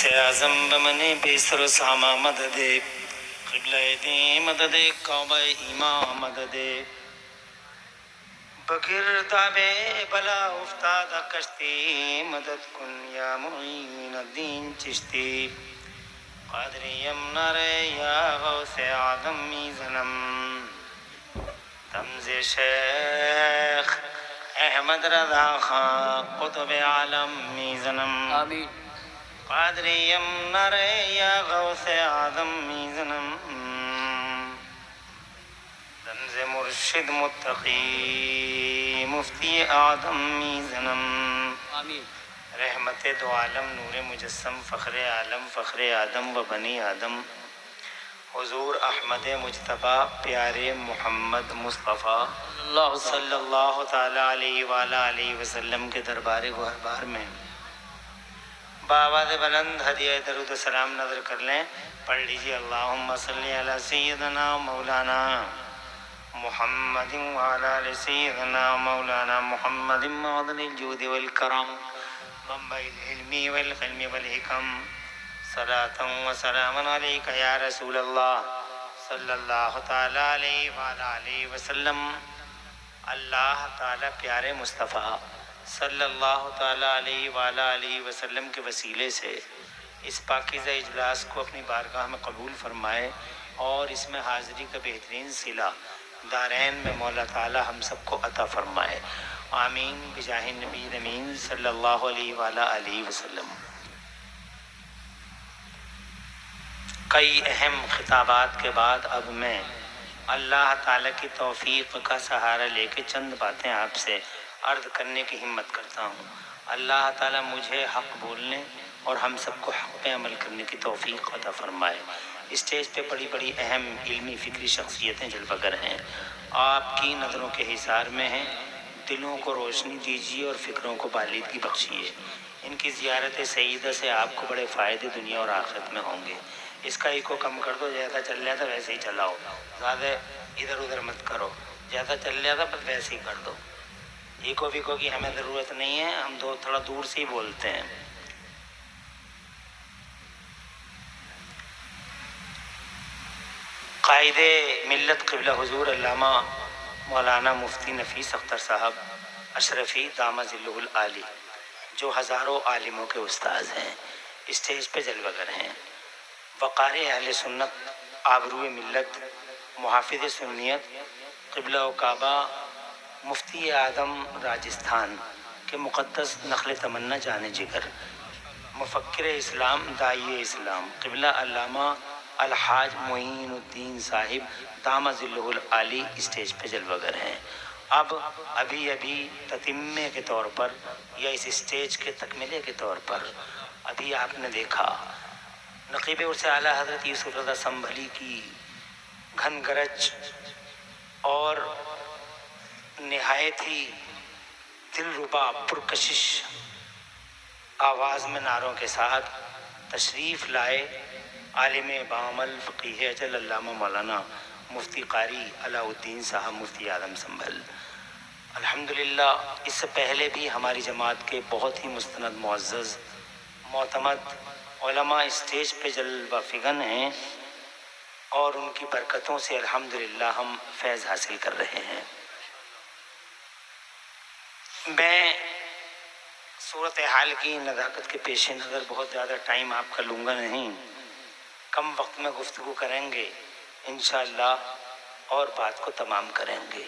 اعظم بمن بیسر و ساما مدد قبلہ دین مدد کعبہ ایمان مدد بگرداب بلا افتاد کشتی مدد کن یا معین الدین چشتی قادریم نرے یا غوث آدم میزنم تمز شیخ احمد رضا خان قطب عالم میزنم آمین. قادریم نرے یا غوث آدم میزنم رمز مرشد متقی مفتی آدم میزنم آمین. رحمت دو عالم نور مجسم فخر عالم فخر آدم و بنی آدم حضور احمد مجتبی پیارے محمد مصطفیٰ صلی اللہ تعالی علیہ وآلہ علیہ وسلم کے دربار گہربار میں بآواز بلند ہدیہ درود و سلام نظر کر لیں. پڑھ لیجیے اللہم صلی علی سیدنا مولانا محمد وعلی آل سیدنا مولانا محمد معدن الجود والکرم منبع العلم والحلم والحکم صلاة و سلام علیک یا رسول اللہ صلی اللہ تعالی علیہ وآلہ علیہ وسلم. اللہ تعالی پیارے مصطفیٰ صلی اللہ تعالی علیہ وآلہ علیہ وسلم کے وسیلے سے اس پاکیزہ اجلاس کو اپنی بارگاہ میں قبول فرمائے اور اس میں حاضری کا بہترین صلہ دارین میں مولا تعالی ہم سب کو عطا فرمائے. آمین بجاہ نبی امین صلی اللہ علیہ وآلہ علیہ وسلم. کئی اہم خطابات کے بعد اب میں اللہ تعالی کی توفیق کا سہارا لے کے چند باتیں آپ سے عرض کرنے کی ہمت کرتا ہوں. اللہ تعالی مجھے حق بولنے اور ہم سب کو حق پہ عمل کرنے کی توفیق عطا فرمائے. اسٹیج پہ بڑی بڑی اہم علمی فکری شخصیتیں جلوہ گر ہیں، آپ کی نظروں کے حصار میں ہیں. دلوں کو روشنی دیجیے اور فکروں کو بالیدگی بخشیے. ان کی زیارت سیدہ سے آپ کو بڑے فائدے دنیا اور آخرت میں ہوں گے. اس کا ایکو کم کر دو، جیسا چل رہا تھا ویسے ہی چلاؤ، زیادہ ادھر ادھر مت کرو. جیسا چل رہا تھا بس ویسے ہی کر دو. ایکو ویکو کی ہمیں ضرورت نہیں ہے، ہم تھوڑا دور سے ہی بولتے ہیں. قائد ملت قبلہ حضور علامہ مولانا مفتی نفیس اختر صاحب اشرفی دامہ ظلہ العالی جو ہزاروں عالموں کے استاذ ہیں، اسٹیج پہ جلوہ گر ہیں. وقار اہل سنت، آبروئے ملت، محافظ سنیت، قبلہ و کعبہ، مفتی اعظم راجستھان کے مقدس نخل تمنا جان جگر، مفکر اسلام، داعی اسلام، قبلہ علامہ الحاج معین الدین صاحب دامہ ظلہ العالی اسٹیج پہ جلوہ گر ہیں. اب ابھی تتمے کے طور پر یا اس اسٹیج کے تکملے کے طور پر ابھی آپ نے دیکھا نقیب عرص اعلیٰ حضرت یوسف رضا سنبھلی کی گھن گرج اور نہایت ہی دل ربا پرکشش آواز میں نعروں کے ساتھ تشریف لائے عالم بعمل فقیہ اجل علامہ مولانا مفتی قاری علاء الدین صاحب مفتی اعظم سنبھل. الحمدللہ اس سے پہلے بھی ہماری جماعت کے بہت ہی مستند معزز معتمد علماء اسٹیج پہ جلوہ فگن ہیں اور ان کی برکتوں سے الحمدللہ ہم فیض حاصل کر رہے ہیں. میں صورتحال کی نزاکت کے پیش نظر بہت زیادہ ٹائم آپ کا لوں گا نہیں، کم وقت میں گفتگو کریں گے انشاءاللہ اور بات کو تمام کریں گے.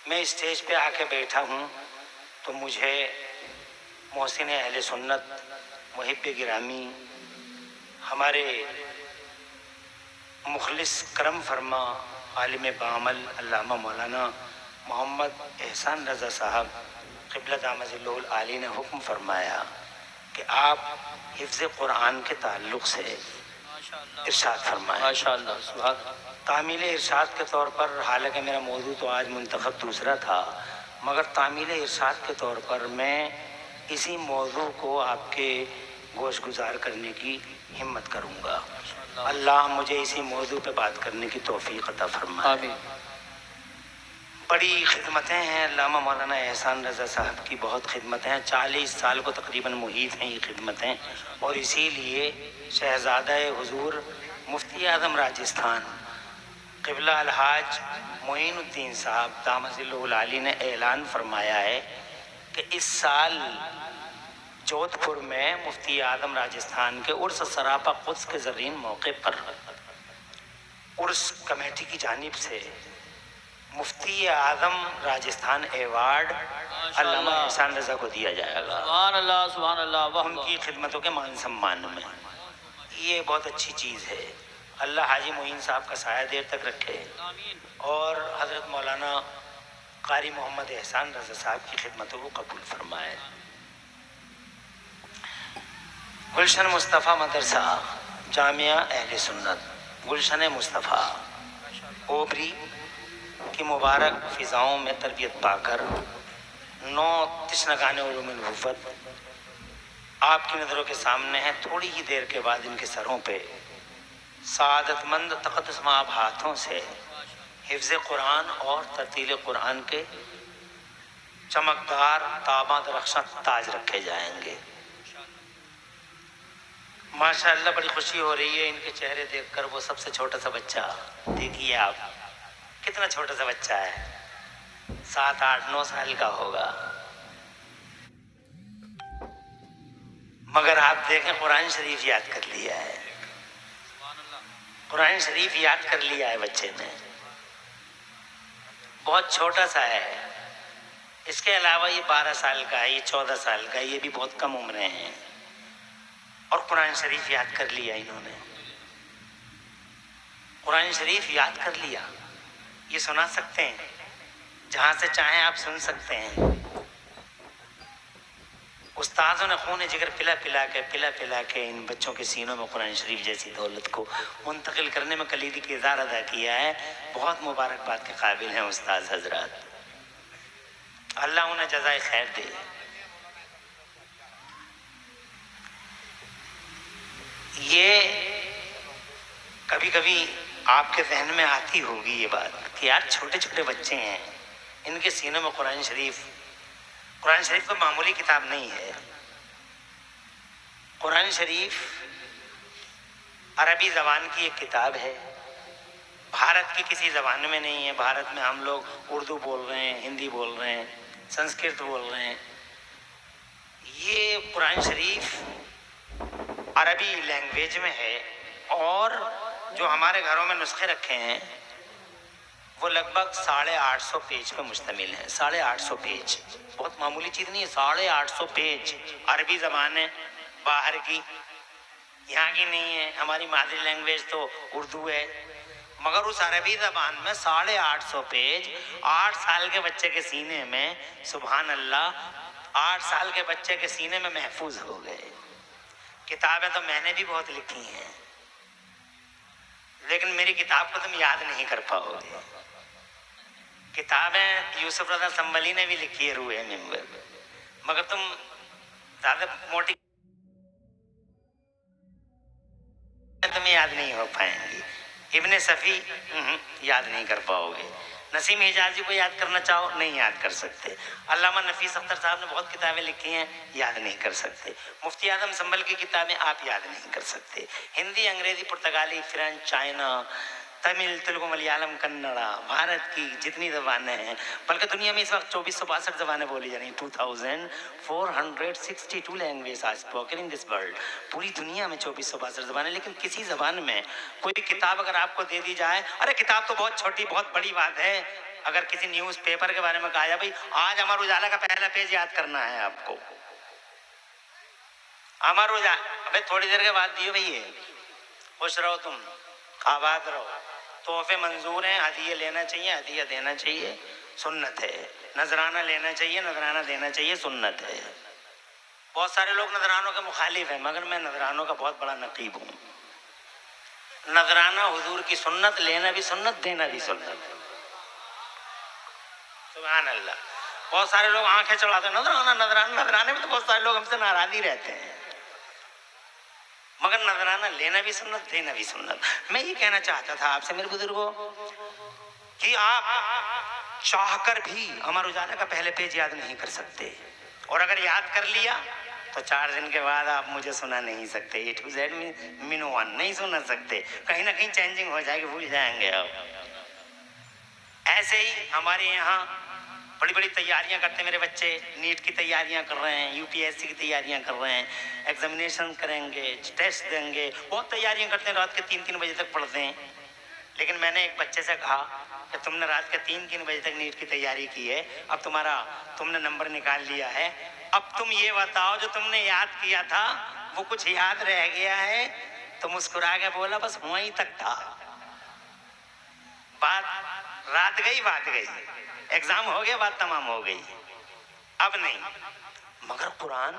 میں اسٹیج پہ آ کے بیٹھا ہوں تو مجھے محسن اہل سنت، محب گرامی، ہمارے مخلص کرم فرما عالم بعمل علامہ مولانا محمد احسان رضا صاحب قبلہ دامہ ظلہ العالی نے حکم فرمایا کہ آپ حفظ قرآن کے تعلق سے ارشاد فرمائیں. ماشاءاللہ سبحان. تعمیل ارشاد کے طور پر، حالانکہ میرا موضوع تو آج منتخب دوسرا تھا، مگر تعمیل ارشاد کے طور پر میں اسی موضوع کو آپ کے گوش گزار کرنے کی ہمت کروں گا. اللہ مجھے اسی موضوع پہ بات کرنے کی توفیق عطا فرمائے. آمین. بڑی خدمتیں ہیں علامہ مولانا احسان رضا صاحب کی، بہت خدمتیں ہیں، 40 سال کو تقریباً محیط ہیں یہ خدمتیں، اور اسی لیے شہزادہ حضور مفتی اعظم راجستھان قبلہ الحاج معین الدین صاحب دامت ظلہ العالی نے اعلان فرمایا ہے کہ اس سال جودھ پور میں مفتی اعظم راجستھان کے عرس سراپا قدس کے زرین موقع پر عرس کمیٹی کی جانب سے مفتی اعظم راجستھان ایوارڈ علامہ احسان رضا کو دیا جائے گا، سبحان اللہ سبحان اللہ، ان کی خدمتوں کے مان سمان میں۔ یہ بہت اچھی چیز ہے، اللہ حاجی معین صاحب کا سایہ دیر تک رکھے، اور حضرت مولانا قاری محمد احسان رضا صاحب کی خدمتوں کو قبول فرمائے۔ گلشن مصطفیٰ مدرسہ جامعہ اہل سنت گلشن مصطفیٰ اوبری کی مبارک فضاؤں میں تربیت پا کر 9 تشنگان علوم نبوت آپ کی نظروں کے سامنے ہیں۔ تھوڑی ہی دیر کے بعد ان کے سروں پہ سعادت مند تقدس مآب ہاتھوں سے حفظ قرآن اور ترتیل قرآن کے چمکدار تاباں درخشاں تاج رکھے جائیں گے۔ ماشاءاللہ بڑی خوشی ہو رہی ہے ان کے چہرے دیکھ کر۔ وہ سب سے چھوٹا سا بچہ دیکھیے آپ، کتنا چھوٹا سا بچہ ہے، 7 8 9 سال کا ہوگا، مگر آپ دیکھیں قرآن شریف یاد کر لیا ہے، قرآن شریف یاد کر لیا ہے بچے نے، بہت چھوٹا سا ہے۔ اس کے علاوہ یہ 12 سال کا ہے، یہ 14 سال کا ہے، یہ بھی بہت کم عمریں ہیں، اور قرآن شریف یاد کر لیا انہوں نے، قرآن شریف یاد کر لیا۔ یہ سنا سکتے ہیں، جہاں سے چاہیں آپ سن سکتے ہیں۔ استاذوں نے خون جگر پلا پلا کے ان بچوں کے سینوں میں قرآن شریف جیسی دولت کو منتقل کرنے میں کلیدی کردار ادا کیا ہے۔ بہت مبارکباد کے قابل ہیں استاذ حضرات، اللہ انہیں جزائے خیر دے۔ یہ کبھی کبھی آپ کے ذہن میں آتی ہوگی یہ بات کہ یار چھوٹے چھوٹے بچے ہیں، ان کے سینوں میں قرآن شریف کوئی معمولی کتاب نہیں ہے۔ قرآن شریف عربی زبان کی ایک کتاب ہے، بھارت کی کسی زبان میں نہیں ہے۔ بھارت میں ہم لوگ اردو بول رہے ہیں، ہندی بول رہے ہیں، سنسکرت بول رہے ہیں۔ یہ قرآن شریف عربی لینگویج میں ہے، اور جو ہمارے گھروں میں نسخے رکھے ہیں وہ لگ بھگ 850 پیج پہ مشتمل ہیں۔ 850 پیج بہت معمولی چیز نہیں ہے، 850 پیج۔ عربی زبان ہے، باہر کی، یہاں کی نہیں ہے، ہماری مادری لینگویج تو اردو ہے، مگر اس عربی زبان میں 850 پیج 8 سال کے بچے کے سینے میں، سبحان اللہ، 8 سال کے بچے کے سینے میں محفوظ ہو گئے۔ کتابیں تو میں نے بھی بہت لکھی ہیں، لیکن میری کتاب کو تم یاد نہیں کر پاؤ گے۔ کتابیں یوسف رضا سنبھلی نے بھی لکھی ہے، روح منبر، مگر تم زیادہ موٹی تمہیں یاد نہیں ہو پائیں گی۔ ابن صفی یاد نہیں کر پاؤ گے۔ نسیم حجازی کو یاد کرنا چاہو نہیں یاد کر سکتے۔ علامہ نفیس اختر صاحب نے بہت کتابیں لکھی ہیں، یاد نہیں کر سکتے۔ مفتی اعظم سنبھل کی کتابیں آپ یاد نہیں کر سکتے۔ ہندی، انگریزی، پرتگالی، فرینچ، چائنا، تمل، تیلگو، ملیالم، کنڑا، بھارت کی جتنی زبانیں ہیں، بلکہ دنیا میں اس وقت 2462 زبانیں بولی جا رہی ہیں۔ 2462 language are spoken in this world. پوری دنیا میں 2462 زبانیں، لیکن کسی زبان میں کوئی کتاب اگر آپ کو دے دی جائے، ارے کتاب تو بہت چھوٹی، بہت بڑی بات ہے۔ اگر کسی نیوز پیپر کے بارے میں کہا جائے بھائی آج امر اجالا کا پہلا پیج یاد کرنا ہے آپ کو، امر اجالا، ابھی تھوڑی دیر کے بعد دیو بھائی، خوش رہو، تم آباد رہو، تحفے منظور ہیں، ہدیے لینا چاہیے، ہدیہ دینا چاہیے، سنت ہے۔ نذرانہ لینا چاہیے، نذرانہ دینا چاہیے، سنت ہے۔ بہت سارے لوگ نذرانوں کے مخالف ہیں، مگر میں نذرانوں کا بہت بڑا نقیب ہوں۔ نذرانہ حضور کی سنت، لینا بھی سنت، دینا بھی سنت، سبحان اللہ۔ بہت سارے لوگ آنکھیں چڑھاتے ہیں، نذرانے میں تو بہت سارے لوگ ہم سے ناراض ہی رہتے ہیں، مگر نذرانہ لینا بھی سنت، دینا بھی سنت۔ میں یہ کہنا چاہتا تھا آپ سے میرے بزرگوں کہ آپ چاہ کر بھی امر اجالا کا پہلے پیج یاد نہیں کر سکتے، اور اگر یاد کر لیا تو 4 دن کے بعد آپ مجھے سنا نہیں سکتے. اے ٹو زیڈ مین ون نہیں سنا سکتے، کہیں نہ کہیں چینجنگ ہو جائے گی، بھول جائیں گے آپ. ایسے ہی ہمارے یہاں بڑی بڑی تیاریاں کرتے ہیں میرے بچے. نیٹ کی تیاریاں کر رہے ہیں، یو پی ایس سی کی تیاریاں کر رہے ہیں، ایگزامینیشن کریں گے، ٹیسٹ دیں گے، بہت تیاریاں کرتے ہیں، رات کے 3 بجے تک پڑھتے ہیں. لیکن میں نے ایک بچے سے کہا کہ تم نے رات کے 3 بجے تک نیٹ کی تیاری کی ہے، اب تم نے نمبر نکال لیا ہے، اب تم یہ بتاؤ جو تم نے یاد کیا تھا وہ کچھ یاد رہ گیا ہے؟ تو مسکرا کے بولا بس وہیں تک تھا. رات گئی، ایگزام ہو گیا، بات تمام ہو گئی، اب نہیں. مگر قرآن،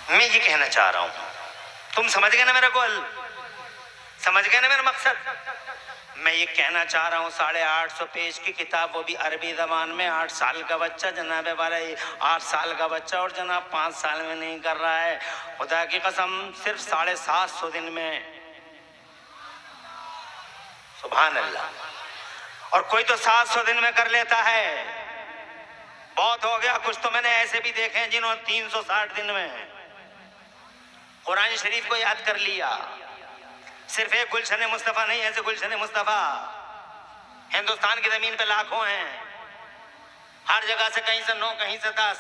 میں یہ کہنا چاہ رہا ہوں، تم سمجھ گئے نا میرا گول، سمجھ گئے نا میرا مقصد. میں یہ کہنا چاہ رہا ہوں 850 پیج کی کتاب، وہ بھی عربی زبان میں. 8 سال کا بچہ جناب والا، 8 سال کا بچہ اور جناب 5 سال میں نہیں کر رہا ہے. خدا کی قسم صرف 750 دن میں. سبحان اللہ. اور کوئی تو 700 دن میں کر لیتا ہے، بہت ہو گیا. کچھ تو میں نے ایسے بھی دیکھے ہیں جنہوں نے 360 دن میں قرآن شریف کو یاد کر لیا. صرف ایک گلشن مصطفیٰ نہیں، ایسے گلشن مصطفیٰ ہندوستان کی زمین پہ لاکھوں ہیں، ہر جگہ سے، کہیں سے 9 کہیں سے 10.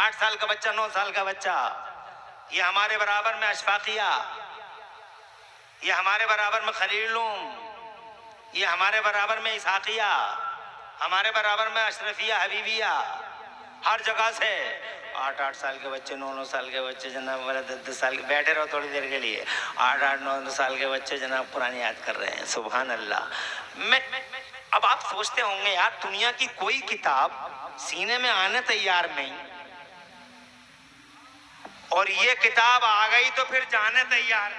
8 سال کا بچہ، 9 سال کا بچہ، یہ ہمارے برابر میں اشفاقیہ، یہ ہمارے برابر میں خلیلوم، یہ ہمارے برابر میں اسحاقیہ، ہمارے برابر میں اشرفیہ، حبیبیہ، ہر جگہ سے. 8 سال کے بچے، 9 سال کے بچے جناب والا، 10 سال کے، بیٹھے رہو تھوڑی دیر کے لیے. 8 9 سال کے بچے جناب قرآن یاد کر رہے ہیں. سبحان اللہ. اب آپ سوچتے ہوں گے یار دنیا کی کوئی کتاب سینے میں آنے تیار نہیں، اور یہ کتاب آ گئی تو پھر جانے تیار.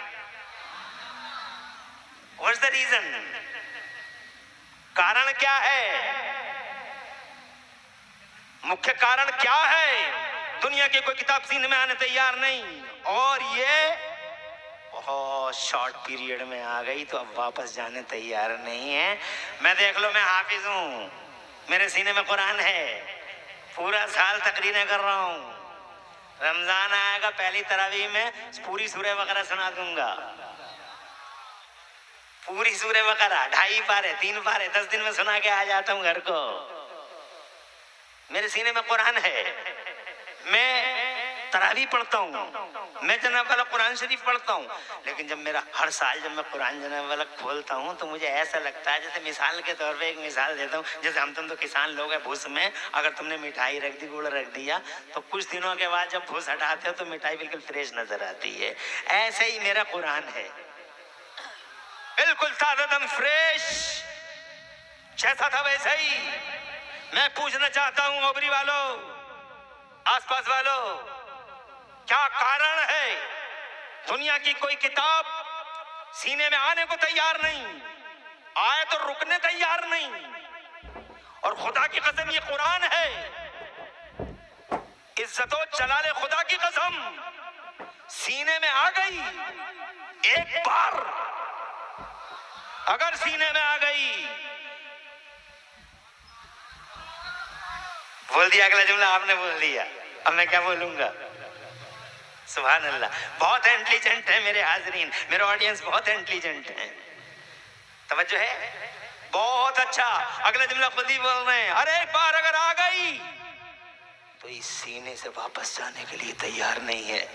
What's the reason؟ کارن کیا ہے؟ مکھیہ کارن کیا ہے؟ دنیا کی کوئی کتاب سینے میں آنے تیار نہیں، اور یہ بہت شارٹ پیریڈ میں آ گئی تو اب واپس جانے تیار نہیں ہے. میں دیکھ لو، میں حافظ ہوں، میرے سینے میں قرآن ہے، پورا سال تقریریں کر رہا ہوں. رمضان آئے گا، پہلی تراویح میں پوری سورہ بقرہ سنا دوں گا، پوری سورہ بقرہ، 2.5 پارے 3 پارے 10 دن میں سنا کے آ جاتا ہوں گھر کو. میرے سینے میں قرآن ہے. میں تراویح پڑھتا ہوں، میں جناب والا قرآن شریف پڑھتا ہوں. لیکن جب میرا ہر سال جب میں قرآن جناب والا کھولتا ہوں تو مجھے ایسا لگتا ہے جیسے، مثال کے طور پہ ایک مثال دیتا ہوں، جیسے تم تو کسان لوگ ہیں، بھوس میں اگر تم نے مٹھائی رکھ دی، گڑ رکھ دیا، تو کچھ دنوں کے بعد جب بھوس ہٹاتے ہو تو مٹھائی بالکل فریش نظر آتی ہے. ایسے ہی میرا قرآن ہے، بالکل تازہ دم فریش، جیسا تھا ویسا ہی. میں پوچھنا چاہتا ہوں اوبری والوں، آس پاس والوں، کیا کارن ہے دنیا کی کوئی کتاب سینے میں آنے کو تیار نہیں، آئے تو رکنے تیار نہیں؟ اور خدا کی قسم یہ قرآن ہے، عزت و جلال خدا کی قسم، سینے میں آ گئی ایک بار، اگر سینے میں آ گئی، بول دیا اگلا جملہ آپ نے بول دیا، اب میں کیا بولوں گا؟ سبحان اللہ. بہت انٹیلیجنٹ ہیں میرے حاضرین، میرے آڈینس بہت انٹیلیجنٹ ہیں. توجہ ہے؟ بہت اچھا. اگلا جملہ خود ہی بول رہے ہیں، ہر ایک بار اگر آ گئی تو اس سینے سے واپس جانے کے لیے تیار نہیں ہے.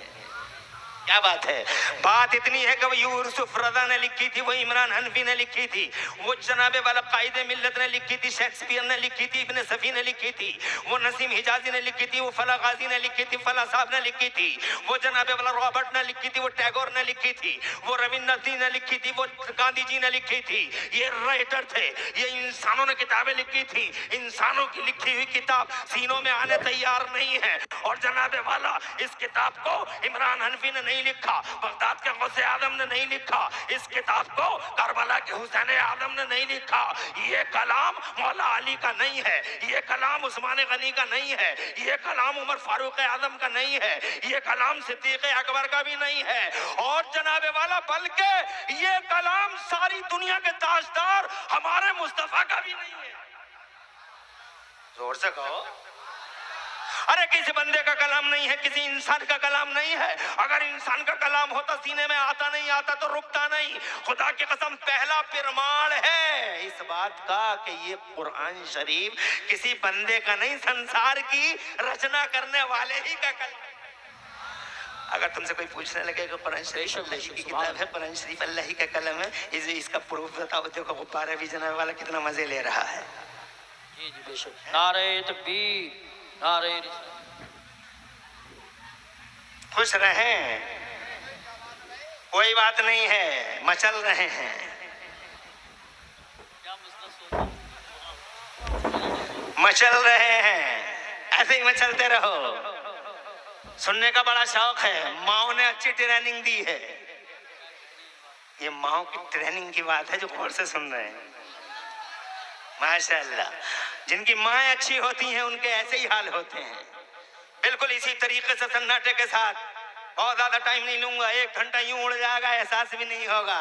کیا بات ہے؟ بات اتنی ہے کہ وہ یوسف رضا نے لکھی تھی، وہ عمران حنفی نے لکھی تھی، وہ جناب والا قائد ملت نے لکھی تھی، شیکسپیئر نے لکھی تھی، ابن صفی نے لکھی تھی، وہ نسیم حجازی نے لکھی تھی، وہ فلاح غازی نے لکھی تھی، فلاح صاحب نے لکھی تھی، وہ جناب والا رابرٹ نے لکھی تھی، وہ ٹیگور نے لکھی تھی، وہ رویندر ناتھ نے لکھی تھی، وہ گاندھی جی نے لکھی تھی. یہ رائٹر تھے، یہ انسانوں نے کتابیں لکھی تھی. انسانوں کی لکھی ہوئی کتاب سینوں میں آنے تیار نہیں ہے. اور جناب والا اس کتاب کو عمران حنفی نے نہیں نہیں لکھا، بغداد کے غوث اعظم نے نہیں لکھا، اس کتاب کو کربلا کے حسین اعظم نے نہیں لکھا، یہ کلام مولا علی کا نہیں ہے، یہ کلام عثمان غنی کا نہیں ہے، یہ کلام عمر فاروق اعظم کا نہیں ہے، یہ کلام صدیق اکبر کا بھی نہیں ہے، اور جناب والا بلکہ یہ کلام ساری دنیا کے تاجدار ہمارے مصطفیٰ کا بھی نہیں ہے۔ زور سے کہو، ارے کسی بندے کا کلام نہیں ہے، کسی انسان کا کلام نہیں ہے۔ اگر انسان کا کلام ہوتا سینے میں آتا نہیں آتا تو رکتا نہیں۔ خدا کی قسم پہلا پرماڑ ہے اس بات کا کہ یہ قرآن شریف کسی بندے کا نہیں، سنسار کی رچنا کرنے والے ہی کا کلام۔ اگر تم سے کوئی پوچھنے لگے کہ قرآن شریف اللہ ہی کی کتاب ہے، قرآن شریف اللہ ہی کا کلام ہے، اس کا پروف بتاؤ، دیکھو غبارہ بھی جناب والا کتنا مزے لے رہا ہے۔ جی جی بے شک، نعرہ تکبیر، نعرہ رسالت۔ خوش رہیں، کوئی بات نہیں ہے، مچل رہے ہیں۔ مچل رہے ہیں، ایسے ہی مچلتے رہو۔ سننے کا بڑا شوق ہے، ماؤں نے اچھی ٹریننگ دی ہے۔ یہ ماؤں کی ٹریننگ کی بات ہے جو غور سے سن رہے ہیں۔ ماشاءاللہ، جن کی مائیں اچھی ہوتی ہیں ان کے ایسے ہی حال ہوتے ہیں۔ بالکل اسی طریقے سے سناٹے کے ساتھ، بہت زیادہ ٹائم نہیں لوں گا، 1 گھنٹہ یوں اڑ جائے گا، احساس بھی نہیں ہوگا،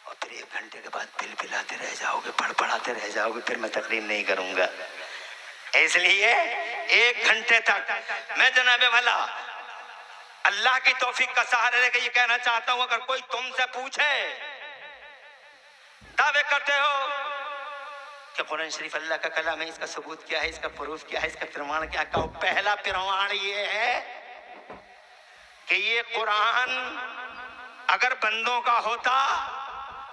اور پھر 1 گھنٹے کے بعد پل پلاتے رہ جاؤ گے، پڑھاتے رہ جاؤ گے، پھر میں تقریر نہیں کروں گا۔ اس لیے 1 گھنٹے تک میں جناب والا اللہ کی توفیق کا سہارا لے کے یہ کہنا چاہتا ہوں، اگر کوئی تم سے پوچھے دعوے کرتے ہو کہ قرآن شریف اللہ کا کلام ہے، اس کا ثبوت کیا ہے، اس کا پروف کیا ہے، اس کا پرمان کیا ہے، پہلا پرمان یہ ہے کہ یہ قرآن اگر بندوں کا ہوتا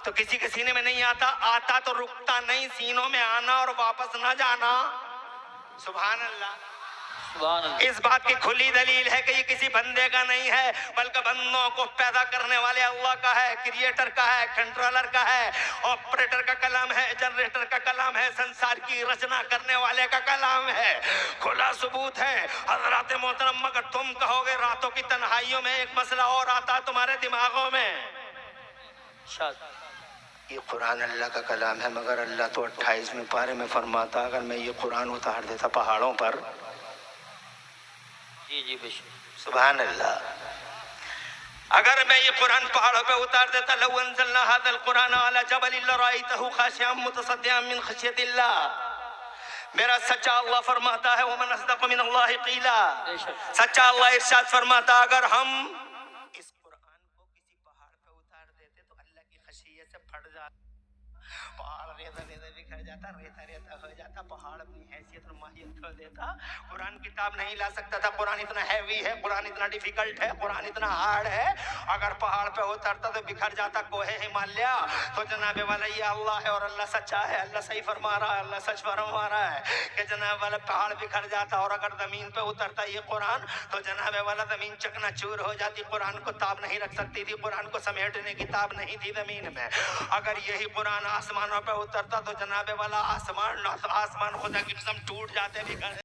تو کسی کے سینے میں نہیں آتا تو رکتا نہیں، سینوں میں آنا اور واپس نہ جانا۔ سبحان اللہ۔ سبحان اللہ۔ اس بات کی کھلی دلیل ہے کہ یہ کسی بندے کا نہیں ہے، بلکہ بندوں کو پیدا کرنے والے اللہ کا ہے، کریٹر کا ہے، کنٹرولر کا ہے، آپریٹر کا کلام ہے، جنریٹر کا کلام ہے، سنسار کی رچنا کرنے والے کا کلام ہے۔ کھلا ثبوت ہے۔ حضرات محترم، مگر تم کہو گے راتوں کی تنہائیوں میں ایک مسئلہ اور آتا ہے تمہارے دماغوں میں، یہ قرآن اللہ کا کلام ہے، مگر اللہ تو 28ویں پارے میں فرماتا اگر میں یہ قرآن اتار دیتا پہاڑوں پر۔ جی جی بے شک، سبحان اللہ، اگر میں یہ قرآن پہاڑوں پہ اتار دیتا، لو انزلنا هذا القرآن على جبل لرأيته خاشعا متصدعا من خشية اللہ۔ میرا سچا اللہ فرماتا ہے ومن اصدق من اللہ قیلا، سچا اللہ ارشاد فرماتا اگر ہم اس قرآن کو کسی پہاڑ پہ اتار دیتے تو اللہ کی خشیت سے پھٹ جاتا، پہاڑ ریزہ ریزہ بکھر جاتا، ریتا ریتا ہو جاتا، پہاڑ اپنی حیثیت اور ماہیت کھو دیتا۔ قرآن کتاب نہیں لا سکتا تھا، قرآن اتنا ہیوی ہے، قرآن اتنا ڈیفیکلٹ ہے، قرآن اتنا ہارڈ ہے، اگر پہاڑ پہ اترتا تو بکھر جاتا کوہ ہمالیہ۔ تو جناب والا یہ اللہ ہے اور اللہ سچا ہے، اللہ صحیح فرما رہا ہے، اللہ سچ فرما رہا ہے کہ جناب والا پہاڑ بکھر جاتا، اور اگر زمین پہ اترتا یہ قرآن تو جناب والا زمین چکنا چور ہو جاتی، قرآن کو تاب نہیں رکھ سکتی تھی، قرآن کو سمیٹنے کی تاب نہیں تھی زمین میں۔ اگر یہی قرآن آسمانوں پہ اترتا تو جناب والا آسمان خدا کی قسم ٹوٹ جاتے، بکھر